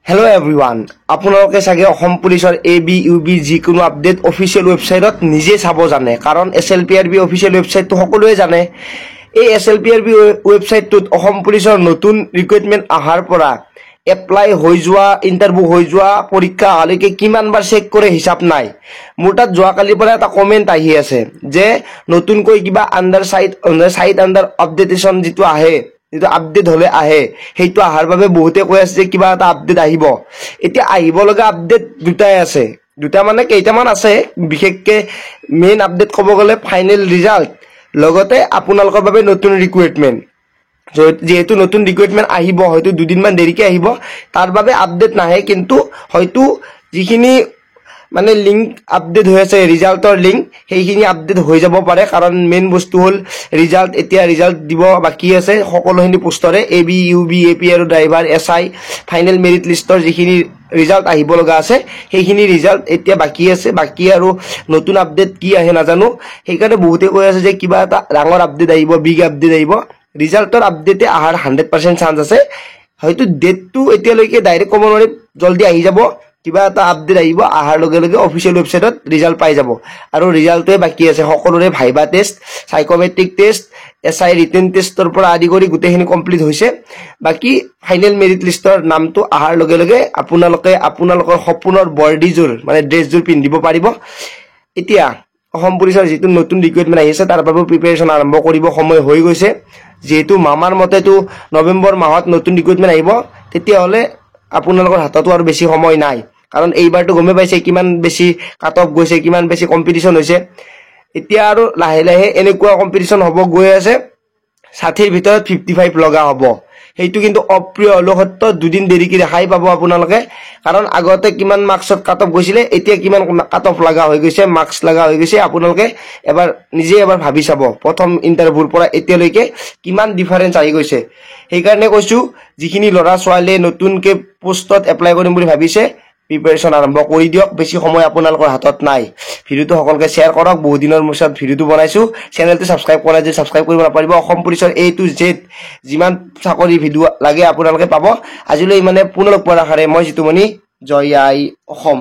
Hello everyone. আপোনালোকে চাগে অসম পুলিচৰ ABUB যিকোনো আপডেট অফিচিয়েল ৱেবছাইটত নিজে চাব জানে কাৰণ SLPRB অফিচিয়েল ৱেবছাইটটো সকলোৱে জানে এই SLPRB ৱেবছাইটটোত অসম পুলিচৰ নতুন ৰিক্ৰুটমেন্ট আহাৰ পৰা এপ্লাই হৈ যোৱা ইন্টাৰভিউ হৈ যোৱা পৰীক্ষা আলৈকে কিমান বাৰ চেক কৰে হিচাপ নাই মোৰ তাত যোৱা কালি পৰা এটা কমেন্ট আহি আছে যে নতুনকৈ কিবা আন্ডাৰ সাইট আন্ডাৰ আপডেটেশন যেটো আহে যেটো আপডেট হলে আহে হেইটো আহাৰ বাবে বহুতে কৈ আছে যে কিবা এটা আপডেট আহিব এতিয়া আহিব লগা আপডেট দুটাই আছে দুটা মানে কেইটামান আছে বিশেষকৈ মেইন আপডেট ক'ব গলে ফাইনেল ৰিজাল্ট লগতে আপোনালোকৰ বাবে নতুন ৰিক্ৰুটমেন্ট যেহেতু নতুন ৰিক্ৰুটমেন্ট আহিব হয়তো দুদিনমান দেৰিকে আহিব তাৰ বাবে আপডেট নাহে কিন্তু হয়তো যিখিনি মানে লিংক আপডেট হৈ আছে ৰিজাল্টৰ লিংক সেইখিনি আপডেট হৈ যাব পাৰে কাৰণ মেইন বস্তু হল ৰিজাল্ট এতিয়া ৰিজাল্ট দিব বাকি আছে সকলোখিনি পোষ্টৰে ABUB APR driver SI final merit লিষ্টৰ যিখিনি ৰিজাল্ট আহিব লগা আছে সেইখিনি ৰিজাল্ট এতিয়া বাকি আছে বাকি আৰু নতুন আপডেট কি আহে নাজানো সেইকাৰণে বহুতে কৈ আছে যে কিবা এটা ডাঙৰ আপডেট আহিব বিগ আপডেট আহিব ৰিজাল্টৰ আপডেটে আহাৰ 100% চান্স আছে হয়তো ডেটটো এতিয়ালৈকে ডাইৰেক্ট ক'ব নোৱাৰি জলদি আহি যাব কিবা এটা আপডেট আহিব আহাৰ লগে লগে অফিচিয়েল ৱেবছাইটত ৰিজাল্ট পাই যাব আৰু ৰিজাল্টটোৱে বাকি আছে সকলোৰে viva test psychometric test SI written টেষ্টৰ পৰা আদি কৰি গোটেইখিনি কমপ্লিট হৈছে বাকি ফাইনেল মেৰিট লিষ্টৰ নামটো আহাৰ লগে লগে আপোনালোকৰ সপোনৰ বৰ্ডিজোৰ মানে ড্ৰেছজোৰ পিন্ধিব পাৰিব এতিয়া অসম পুলিচৰ যেটো নতুন ৰিক্ৰুটমেন্ট আহিছে তাৰ বাবে প্ৰিপাৰেচন আৰম্ভ কৰিব সময় হৈ গৈছে যেহেতু মামাৰ মতেটো নৱেম্বৰ মাহত নতুন ৰিক্ৰুটমেন্ট আহিব তেতিয়া হলে আপোনালোকৰ হাততো আৰু বেছি সময় নাই কাৰণ এইবাৰটো গমে পাইছে কিমান বেছি কাট অফ গৈছে কিমান বেছি কম্পিটিশন হৈছে এতিয়া আৰু লাহে লাহে এনেকুৱা কম্পিটিশন হ'ব গৈ আছে 60ৰ ভিতৰত 55 লগা হ'ব হেইটো কিন্তু অপ্ৰিয় লহত্ত দুদিন দেৰিকে দেখাই পাব আপোনালোকে কাৰণ আগতে কিমান মাৰ্কছত কাট অফ গৈছিলে এতিয়া কিমান কাট অফ লগা হৈ গৈছে মাৰ্কস লগা হৈ গৈছে আপোনালোকে এবাৰ নিজে এবাৰ ভাবি চাব প্ৰথম ইন্টাৰভিউৰ পৰা এতিয়ালৈকে কিমান ডিফাৰেন্স আহি গৈছে সেইকাৰণে কৈছো যিখিনি লৰা ছোৱালীয়ে নতুনকে পোষ্টত এপ্লাই কৰিম বুলি ভাবিছে প্ৰিপাৰেচন আৰম্ভ কৰি দিয়ক বেছি সময় আপোনালোকৰ হাতত নাই ভিডিওটো সকলোকে শেয়াৰ কৰক বহু দিনৰ মুছত ভিডিওটো বনাইছো চেনেলটো সাবস্ক্ৰাইব কৰা যদি সাবস্ক্ৰাইব কৰিব নাপাৰিব অসম পুলিচৰ A to Z যিমান চাকৰি ভিডিও লাগে আপোনালোকে পাব আজিলৈ মানে পুনৰ লগ পোৱাৰ আশাৰে মই জিতুমণি জয় আই অসম